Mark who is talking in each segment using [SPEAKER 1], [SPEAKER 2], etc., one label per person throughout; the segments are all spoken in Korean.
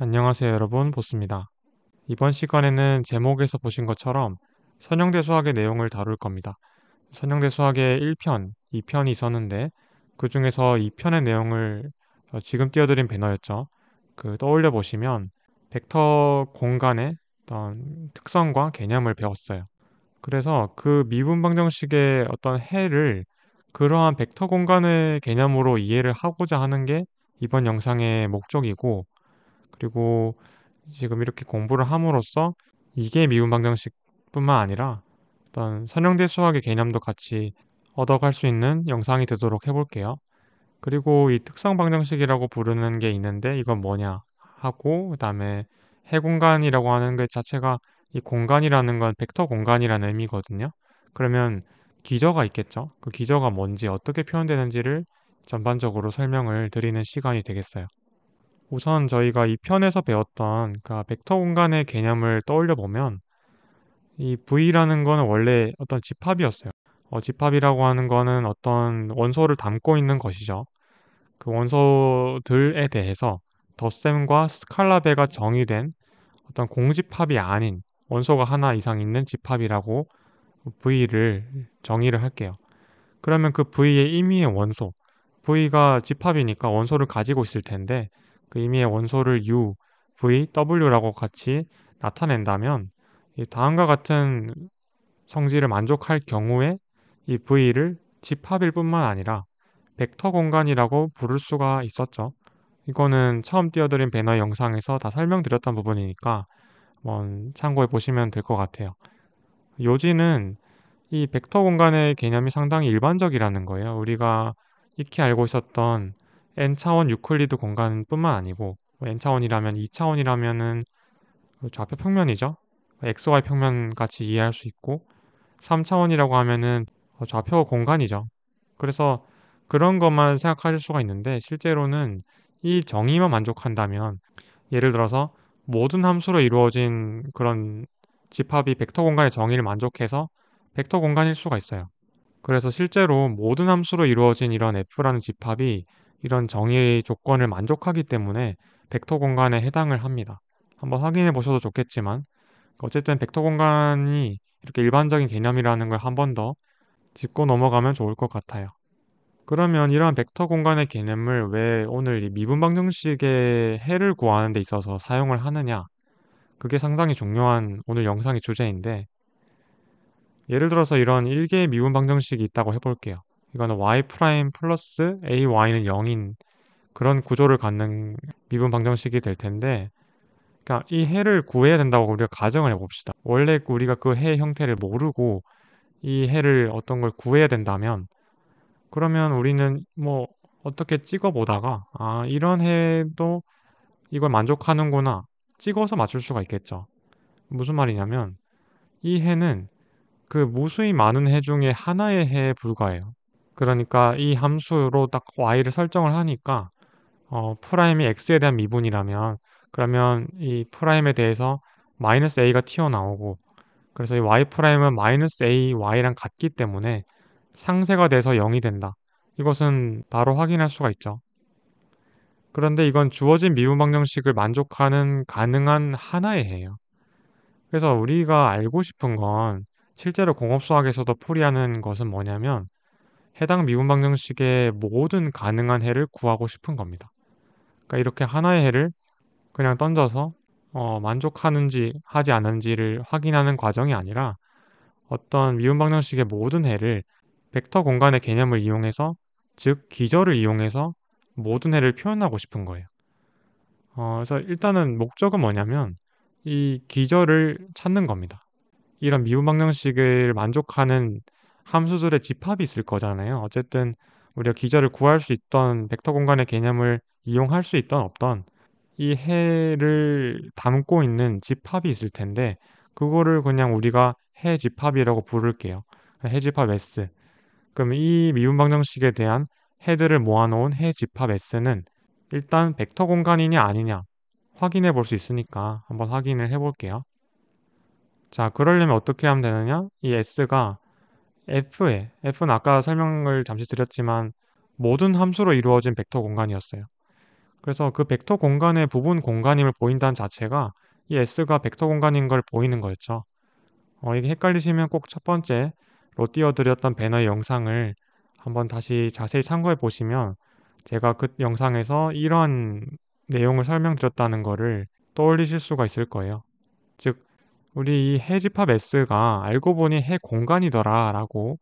[SPEAKER 1] 안녕하세요 여러분, 보스입니다. 이번 시간에는 제목에서 보신 것처럼 선형대 수학의 내용을 다룰 겁니다. 선형대 수학의 1편, 2편이 있었는데 그 중에서 2편의 내용을 지금 띄워드린 배너였죠. 떠올려 보시면 벡터 공간의 어떤 특성과 개념을 배웠어요. 그래서 그 미분방정식의 어떤 해를 그러한 벡터 공간의 개념으로 이해를 하고자 하는 게 이번 영상의 목적이고, 그리고 지금 이렇게 공부를 함으로써 이게 미분 방정식뿐만 아니라 어떤 선형대 수학의 개념도 같이 얻어갈 수 있는 영상이 되도록 해볼게요. 그리고 이 특성 방정식이라고 부르는 게 있는데 이건 뭐냐 하고, 그다음에 해공간이라고 하는 것 자체가, 이 공간이라는 건 벡터 공간이라는 의미거든요. 그러면 기저가 있겠죠. 그 기저가 뭔지, 어떻게 표현되는지를 전반적으로 설명을 드리는 시간이 되겠어요. 우선 저희가 이 편에서 배웠던 그 벡터 공간의 개념을 떠올려 보면, 이 V라는 거는 원래 어떤 집합이었어요. 집합이라고 하는 거는 어떤 원소를 담고 있는 것이죠. 그 원소들에 대해서 덧셈과 스칼라베가 정의된 어떤 공집합이 아닌 원소가 하나 이상 있는 집합이라고 V를 정의를 할게요. 그러면 그 V의 임의의 원소, V가 집합이니까 원소를 가지고 있을 텐데 그 임의의 원소를 U, V, W라고 같이 나타낸다면, 이 다음과 같은 성질을 만족할 경우에 이 V를 집합일 뿐만 아니라 벡터 공간이라고 부를 수가 있었죠. 이거는 처음 띄워드린 배너 영상에서 다 설명드렸던 부분이니까 한번 참고해 보시면 될 것 같아요. 요지는 이 벡터 공간의 개념이 상당히 일반적이라는 거예요. 우리가 익히 알고 있었던 n차원 유클리드 공간뿐만 아니고, n차원이라면 2차원이라면은 좌표 평면이죠. xy 평면 같이 이해할 수 있고, 3차원이라고 하면은 좌표 공간이죠. 그래서 그런 것만 생각하실 수가 있는데, 실제로는 이 정의만 만족한다면, 예를 들어서 모든 함수로 이루어진 그런 집합이 벡터 공간의 정의를 만족해서 벡터 공간일 수가 있어요. 그래서 실제로 모든 함수로 이루어진 이런 F라는 집합이 이런 정의 조건을 만족하기 때문에 벡터 공간에 해당을 합니다. 한번 확인해 보셔도 좋겠지만, 어쨌든 벡터 공간이 이렇게 일반적인 개념이라는 걸 한 번 더 짚고 넘어가면 좋을 것 같아요. 그러면 이러한 벡터 공간의 개념을 왜 오늘 이 미분 방정식의 해를 구하는 데 있어서 사용을 하느냐? 그게 상당히 중요한 오늘 영상의 주제인데, 예를 들어서 이런 1개의 미분 방정식이 있다고 해볼게요. 이거는 y 프라임 플러스 ay는 0인 그런 구조를 갖는 미분 방정식이 될 텐데, 그러니까 이 해를 구해야 된다고 우리가 가정을 해봅시다. 원래 우리가 그 해의 형태를 모르고 이 해를 어떤 걸 구해야 된다면, 그러면 우리는 뭐 어떻게 찍어보다가 이런 해도 이걸 만족하는구나 찍어서 맞출 수가 있겠죠. 무슨 말이냐면, 이 해는 그 무수히 많은 해 중에 하나의 해에 불과해요. 그러니까 이 함수로 딱 y를 설정을 하니까 프라임이 x에 대한 미분이라면, 그러면 이 프라임에 대해서 마이너스 a가 튀어나오고, 그래서 이 y 프라임은 마이너스 a y랑 같기 때문에 상쇄가 돼서 0이 된다. 이것은 바로 확인할 수가 있죠. 그런데 이건 주어진 미분 방정식을 만족하는 가능한 하나의 해예요. 그래서 우리가 알고 싶은 건, 실제로 공업수학에서도 풀이하는 것은 뭐냐면, 해당 미분 방정식의 모든 가능한 해를 구하고 싶은 겁니다. 그러니까 이렇게 하나의 해를 그냥 던져서 만족하는지 하지 않는지를 확인하는 과정이 아니라, 어떤 미분 방정식의 모든 해를 벡터 공간의 개념을 이용해서, 즉 기저를 이용해서 모든 해를 표현하고 싶은 거예요. 그래서 일단은 목적은 뭐냐면 이 기저를 찾는 겁니다. 이런 미분 방정식을 만족하는 함수들의 집합이 있을 거잖아요. 어쨌든 우리가 기저를 구할 수 있던 벡터 공간의 개념을 이용할 수 있던 없던 이 해를 담고 있는 집합이 있을 텐데, 그거를 그냥 우리가 해 집합이라고 부를게요. 해 집합 S. 그럼 이 미분 방정식에 대한 해들을 모아놓은 해 집합 S는 일단 벡터 공간이냐 아니냐 확인해 볼 수 있으니까 한번 확인을 해 볼게요. 자, 그러려면 어떻게 하면 되느냐? 이 S가 F는 아까 설명을 잠시 드렸지만 모든 함수로 이루어진 벡터 공간이었어요. 그래서 그 벡터 공간의 부분 공간임을 보인다는 자체가 이 S가 벡터 공간인 걸 보이는 거였죠. 이게 헷갈리시면 꼭 첫 번째로 띄워드렸던 배너의 영상을 한번 다시 자세히 참고해 보시면 제가 그 영상에서 이런 내용을 설명드렸다는 거를 떠올리실 수가 있을 거예요. 즉, 우리 이 해집합 S가 알고 보니 해 공간이더라라고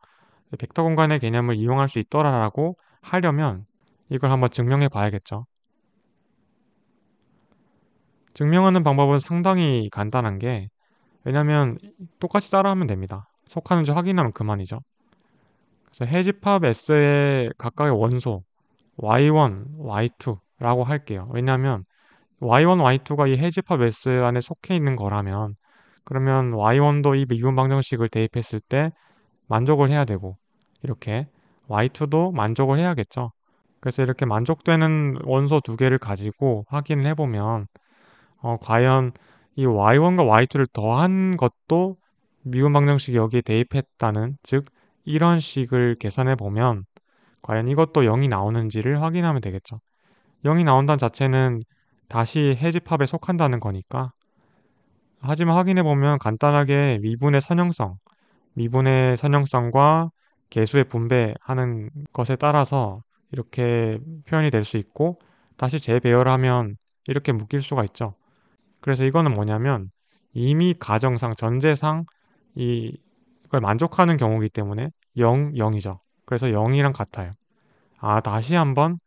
[SPEAKER 1] 벡터 공간의 개념을 이용할 수 있더라라고 하려면 이걸 한번 증명해 봐야겠죠. 증명하는 방법은 상당히 간단한 게 왜냐면 똑같이 따라하면 됩니다. 속하는지 확인하면 그만이죠. 그래서 해집합 S의 각각의 원소 y1, y2라고 할게요. 왜냐하면 y1, y2가 이 해집합 S 안에 속해 있는 거라면 그러면 y1도 이 미분 방정식을 대입했을 때 만족을 해야 되고 이렇게 y2도 만족을 해야겠죠. 그래서 이렇게 만족되는 원소 두 개를 가지고 확인을 해보면 과연 이 y1과 y2를 더한 것도 미분 방정식이 여기에 대입했다는 즉 이런 식을 계산해 보면 과연 이것도 0이 나오는지를 확인하면 되겠죠. 0이 나온다는 자체는 다시 해집합에 속한다는 거니까. 하지만 확인해 보면 간단하게 미분의 선형성과 개수의 분배하는 것에 따라서 이렇게 표현이 될 수 있고 다시 재배열하면 이렇게 묶일 수가 있죠. 그래서 이거는 뭐냐면 이미 가정상 전제상 이걸 만족하는 경우이기 때문에 0, 0이죠. 그래서 0이랑 같아요. 다시 한번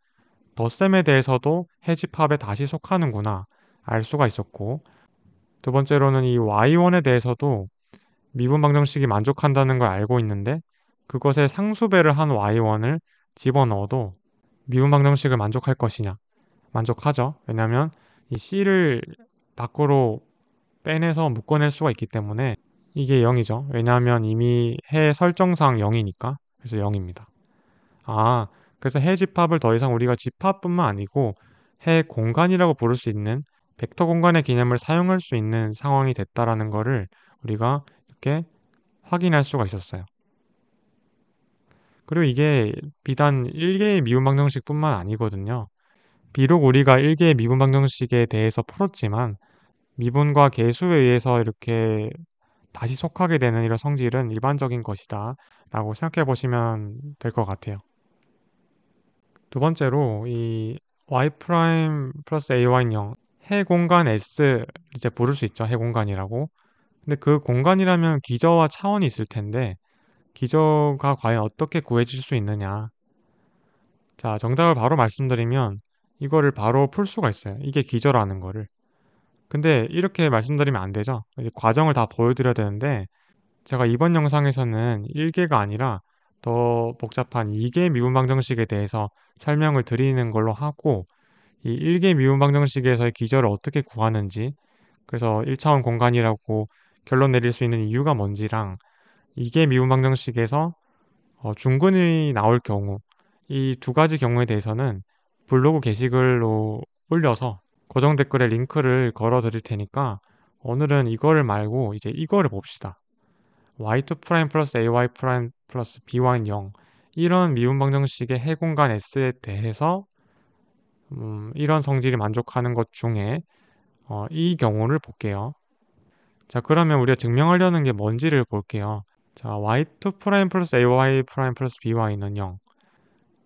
[SPEAKER 1] 덧셈에 대해서도 해집합에 다시 속하는구나 알 수가 있었고 두 번째로는 이 y1에 대해서도 미분 방정식이 만족한다는 걸 알고 있는데 그것에 상수배를 한 y1을 집어넣어도 미분 방정식을 만족할 것이냐? 만족하죠. 왜냐하면 이 c를 밖으로 빼내서 묶어낼 수가 있기 때문에 이게 0이죠. 왜냐하면 이미 해 설정상 0이니까 그래서 0입니다. 그래서 해 집합을 더 이상 우리가 집합뿐만 아니고 해 공간이라고 부를 수 있는 벡터 공간의 개념을 사용할 수 있는 상황이 됐다라는 거를 우리가 이렇게 확인할 수가 있었어요. 그리고 이게 비단 1개의 미분 방정식뿐만 아니거든요. 비록 우리가 1개의 미분 방정식에 대해서 풀었지만 미분과 계수에 의해서 이렇게 다시 속하게 되는 이런 성질은 일반적인 것이다 라고 생각해 보시면 될 것 같아요. 두 번째로 이 y 프라임 플러스 ay는 0 해 공간 S 이제 부를 수 있죠. 해 공간이라고. 근데 그 공간이라면 기저와 차원이 있을 텐데 기저가 과연 어떻게 구해질 수 있느냐. 자, 정답을 바로 말씀드리면 이거를 바로 풀 수가 있어요. 이게 기저라는 거를. 근데 이렇게 말씀드리면 안 되죠. 과정을 다 보여드려야 되는데 제가 이번 영상에서는 1개가 아니라 더 복잡한 2개 미분 방정식에 대해서 설명을 드리는 걸로 하고 이 1개 미분 방정식에서의 기저를 어떻게 구하는지 그래서 1차원 공간이라고 결론 내릴 수 있는 이유가 뭔지랑 2개 미분 방정식에서 중근이 나올 경우 이 두 가지 경우에 대해서는 블로그 게시글로 올려서 고정 댓글에 링크를 걸어 드릴 테니까 오늘은 이거를 말고 이제 이거를 봅시다. y2 프라임 플러스 ay 프라임 플러스 by는 0 이런 미분 방정식의 해공간 S에 대해서 이런 성질이 만족하는 것 중에 이 경우를 볼게요. 자, 그러면 우리가 증명하려는 게 뭔지를 볼게요. 자, y2 프라임 플러스 ay 프라임 플러스 by는 0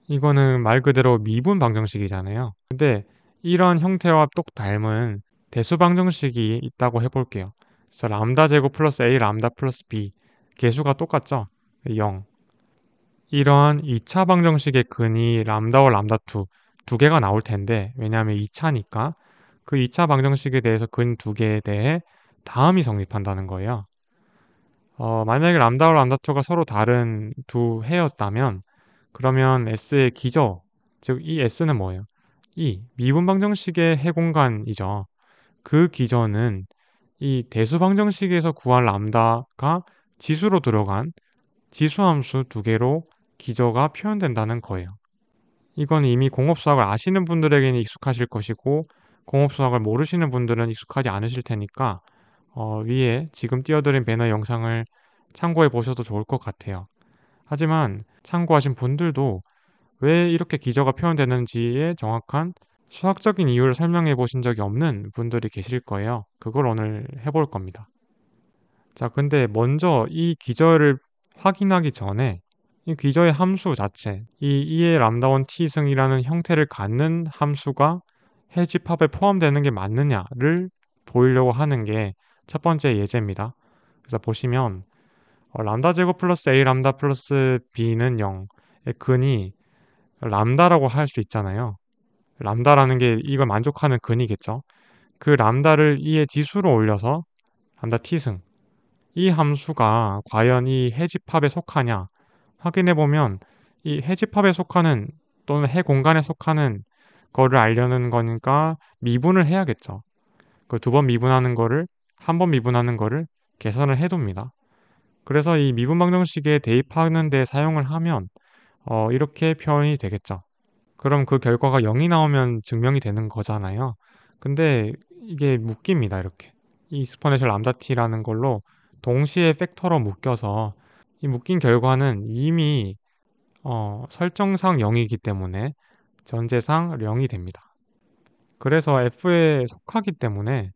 [SPEAKER 1] 이거는 말 그대로 미분 방정식이잖아요. 근데 이런 형태와 똑 닮은 대수 방정식이 있다고 해볼게요. 그래서 람다 제곱 플러스 a 람다 플러스 b 개수가 똑같죠? 0. 이러한 2차 방정식의 근이 람다와 람다2 두 개가 나올 텐데 왜냐하면 2차니까 그 2차 방정식에 대해서 근 두 개에 대해 다음이 성립한다는 거예요. 만약에 람다와 람다2가 서로 다른 두 해였다면 그러면 S의 기저, 즉 이 S는 뭐예요? 이 미분 방정식의 해 공간이죠. 그 기저는 이 대수 방정식에서 구한 람다가 지수로 들어간 지수함수 두 개로 기저가 표현된다는 거예요. 이건 이미 공업수학을 아시는 분들에게는 익숙하실 것이고 공업수학을 모르시는 분들은 익숙하지 않으실 테니까 위에 지금 띄워드린 배너 영상을 참고해 보셔도 좋을 것 같아요. 하지만 참고하신 분들도 왜 이렇게 기저가 표현되는지에 정확한 수학적인 이유를 설명해 보신 적이 없는 분들이 계실 거예요. 그걸 오늘 해볼 겁니다. 자, 근데 먼저 이 기저를 확인하기 전에 이 기저의 함수 자체, 이 2의 람다1 t승이라는 형태를 갖는 함수가 해집합에 포함되는 게 맞느냐를 보이려고 하는 게 첫 번째 예제입니다. 그래서 보시면 람다 제곱 플러스 a 람다 플러스 b는 0의 근이 람다라고 할 수 있잖아요. 람다라는 게 이걸 만족하는 근이겠죠. 그 람다를 2의 지수로 올려서 람다 t승 이 함수가 과연 이 해집합에 속하냐 확인해 보면 이 해집합에 속하는 또는 해 공간에 속하는 거를 알려는 거니까 미분을 해야겠죠. 그 두 번 미분하는 거를 한 번 미분하는 거를 계산을 해둡니다. 그래서 이 미분 방정식에 대입하는 데 사용을 하면 이렇게 표현이 되겠죠. 그럼 그 결과가 0이 나오면 증명이 되는 거잖아요. 근데 이게 묶입니다, 이렇게. 이 익스포네셜 람다 t라는 걸로 동시에 팩터로 묶여서 이 묶인 결과는 이미 설정상 0이기 때문에 전제상 0이 됩니다. 그래서 F에 속하기 때문에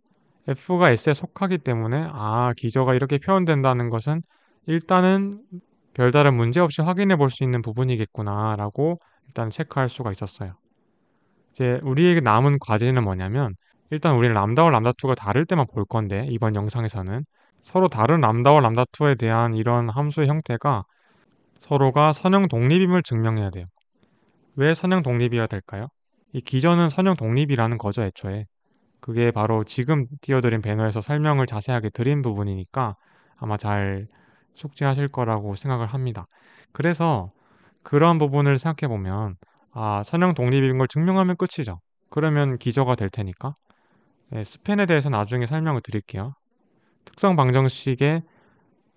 [SPEAKER 1] F가 S에 속하기 때문에 기저가 이렇게 표현된다는 것은 일단은 별다른 문제 없이 확인해 볼 수 있는 부분이겠구나 라고 일단 체크할 수가 있었어요. 이제 우리에게 남은 과제는 뭐냐면 일단 우리는 람다와 람다2가 다를 때만 볼 건데 이번 영상에서는 서로 다른 람다와 람다2에 대한 이런 함수의 형태가 서로가 선형 독립임을 증명해야 돼요. 왜 선형 독립이어야 될까요? 이 기저는 선형 독립이라는 거죠, 애초에. 그게 바로 지금 띄워드린 배너에서 설명을 자세하게 드린 부분이니까 아마 잘 숙지하실 거라고 생각을 합니다. 그래서 그런 부분을 생각해 보면 선형 독립인 걸 증명하면 끝이죠. 그러면 기저가 될 테니까. 네, 스팬에 대해서 나중에 설명을 드릴게요. 특성 방정식에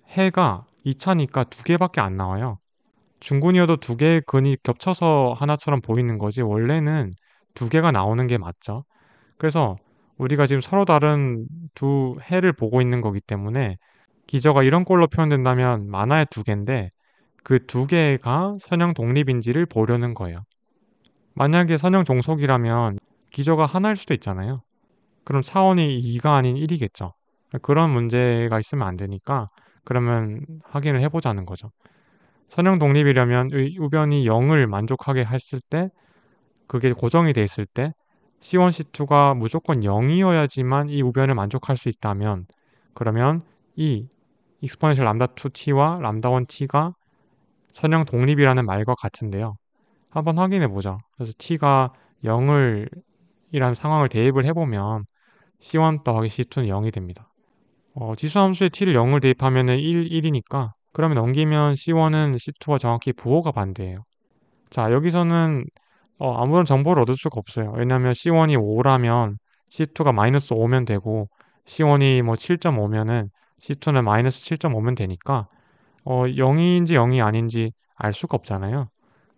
[SPEAKER 1] 해가 2차니까 두 개밖에 안 나와요. 중군이어도 두 개의 근이 겹쳐서 하나처럼 보이는 거지 원래는 두 개가 나오는 게 맞죠. 그래서 우리가 지금 서로 다른 두 해를 보고 있는 거기 때문에 기저가 이런 꼴로 표현된다면 만화의 두 개인데 그 두 개가 선형 독립인지를 보려는 거예요. 만약에 선형 종속이라면 기저가 하나일 수도 있잖아요. 그럼 차원이 2가 아닌 1이겠죠. 그런 문제가 있으면 안 되니까 그러면 확인을 해보자는 거죠. 선형 독립이려면 우변이 0을 만족하게 했을 때 그게 고정이 돼 있을 때 C1, C2가 무조건 0이어야지만 이 우변을 만족할 수 있다면 그러면 이 익스포넨셜 람다 2t와 람다 1t가 선형 독립이라는 말과 같은데요. 한번 확인해 보죠. 그래서 t가 0을 이란 상황을 대입을 해보면 C1 더하기 C2는 0이 됩니다. 지수함수에 t를 0을 대입하면 1, 1이니까 그러면 넘기면 C1은 C2와 정확히 부호가 반대예요. 자, 여기서는 아무런 정보를 얻을 수가 없어요. 왜냐하면 C1이 5라면 C2가 마이너스 5면 되고 C1이 뭐 7.5면은 C2는 마이너스 7.5면 되니까 0인지 0이 아닌지 알 수가 없잖아요.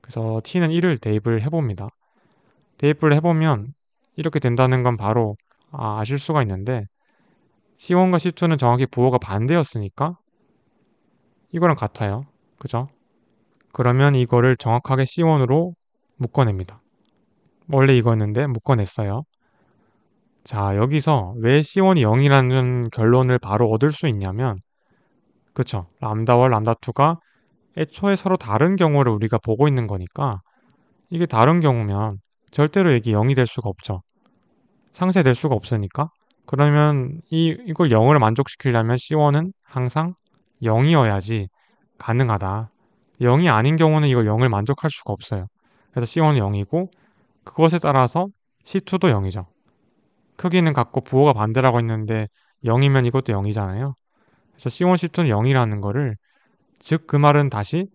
[SPEAKER 1] 그래서 T는 1을 대입을 해봅니다. 대입을 해보면 이렇게 된다는 건 바로 아실 수가 있는데 C1과 C2는 정확히 부호가 반대였으니까 이거랑 같아요. 그죠? 그러면 이거를 정확하게 C1으로 묶어냅니다. 원래 이거였는데 묶어냈어요. 자, 여기서 왜 C1이 0이라는 결론을 바로 얻을 수 있냐면 그쵸? 람다와 람다2가 애초에 서로 다른 경우를 우리가 보고 있는 거니까 이게 다른 경우면 절대로 이게 0이 될 수가 없죠. 상쇄될 수가 없으니까 그러면 이걸 0을 만족시키려면 C1은 항상 0이어야지 가능하다. 0이 아닌 경우는 이걸 0을 만족할 수가 없어요. 그래서 C1은 0이고 그것에 따라서 C2도 0이죠. 크기는 같고 부호가 반대라고 했는데 0이면 이것도 0이잖아요. 그래서 C1, C2는 0이라는 거를 즉 그 말은 다시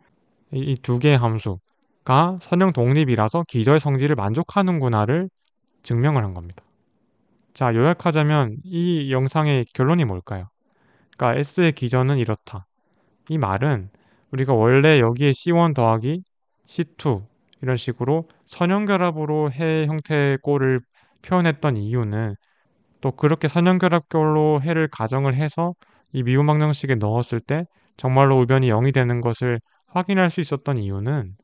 [SPEAKER 1] 이 두 개의 함수가 선형 독립이라서 기저의 성질을 만족하는구나를 증명을 한 겁니다. 자, 요약하자면 이 영상의 결론이 뭘까요? 그러니까 S의 기저는 이렇다. 이 말은 우리가 원래 여기에 C1 더하기 C2 이런 식으로 선형결합으로 해 형태의 꼴을 표현했던 이유는 또 그렇게 선형결합꼴로 해를 가정을 해서 이 미분 방정식에 넣었을 때 정말로 우변이 0이 되는 것을 확인할 수 있었던 이유는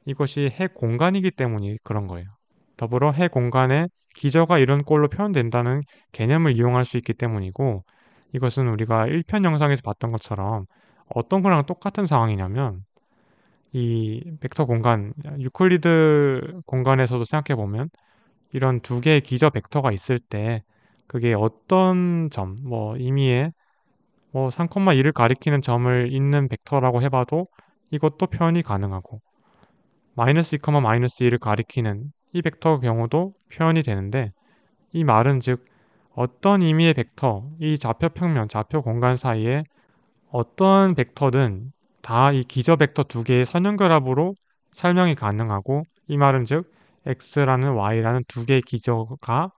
[SPEAKER 1] 이것이 해 공간이기 때문이 그런 거예요. 더불어 해 공간에 기저가 이런 꼴로 표현된다는 개념을 이용할 수 있기 때문이고 이것은 우리가 1편 영상에서 봤던 것처럼 어떤 거랑 똑같은 상황이냐면 이 벡터 공간, 유클리드 공간에서도 생각해 보면 이런 두 개의 기저 벡터가 있을 때 그게 어떤 점, 뭐 임의의 뭐 3,2를 가리키는 점을 있는 벡터라고 해봐도 이것도 표현이 가능하고 마이너스 2, 마이너스 2를 가리키는 이 벡터 경우도 표현이 되는데 이 말은 즉 어떤 의미의 벡터, 이 좌표 평면, 좌표 공간 사이에 어떤 벡터든 다 이 기저 벡터 두 개의 선형결합으로 설명이 가능하고 이 말은 즉 x라는 y라는 두 개의 기저가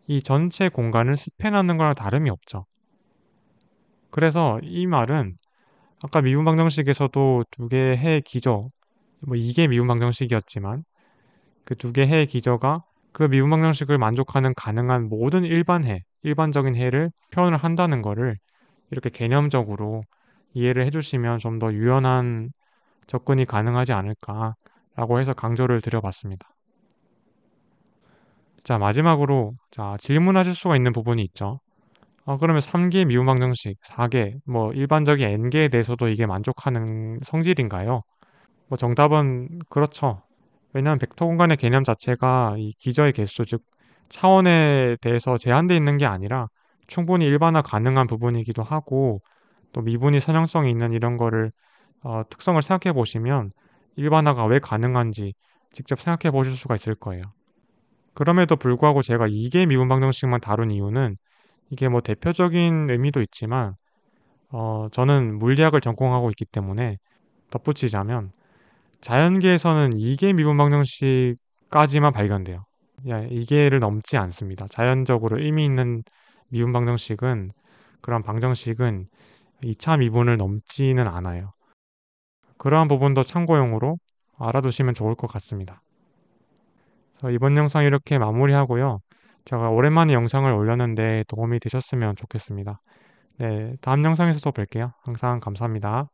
[SPEAKER 1] 이 전체 공간을 스팬하는 거랑 다름이 없죠. 그래서 이 말은 아까 미분 방정식에서도 두 개의 해의 기저, 뭐 이게 미분 방정식이었지만 그 두 개의 해의 기저가 그 미분 방정식을 만족하는 가능한 모든 일반적인 해를 표현을 한다는 거를 이렇게 개념적으로 이해를 해주시면 좀 더 유연한 접근이 가능하지 않을까라고 해서 강조를 드려봤습니다. 자, 마지막으로 자, 질문하실 수가 있는 부분이 있죠. 그러면 3개 미분 방정식, 4개, 뭐 일반적인 n개에 대해서도 이게 만족하는 성질인가요? 뭐 정답은 그렇죠. 왜냐하면 벡터 공간의 개념 자체가 이 기저의 개수, 즉 차원에 대해서 제한되어 있는 게 아니라 충분히 일반화 가능한 부분이기도 하고 또 미분이 선형성이 있는 이런 거를 특성을 생각해 보시면 일반화가 왜 가능한지 직접 생각해 보실 수가 있을 거예요. 그럼에도 불구하고 제가 이게 미분 방정식만 다룬 이유는 이게 뭐 대표적인 의미도 있지만 저는 물리학을 전공하고 있기 때문에 덧붙이자면 자연계에서는 이계 미분 방정식까지만 발견돼요. 이계를 넘지 않습니다. 자연적으로 의미 있는 미분 방정식은 그런 방정식은 2차 미분을 넘지는 않아요. 그러한 부분도 참고용으로 알아두시면 좋을 것 같습니다. 이번 영상 이렇게 마무리하고요. 제가 오랜만에 영상을 올렸는데 도움이 되셨으면 좋겠습니다. 네, 다음 영상에서 또 뵐게요. 항상 감사합니다.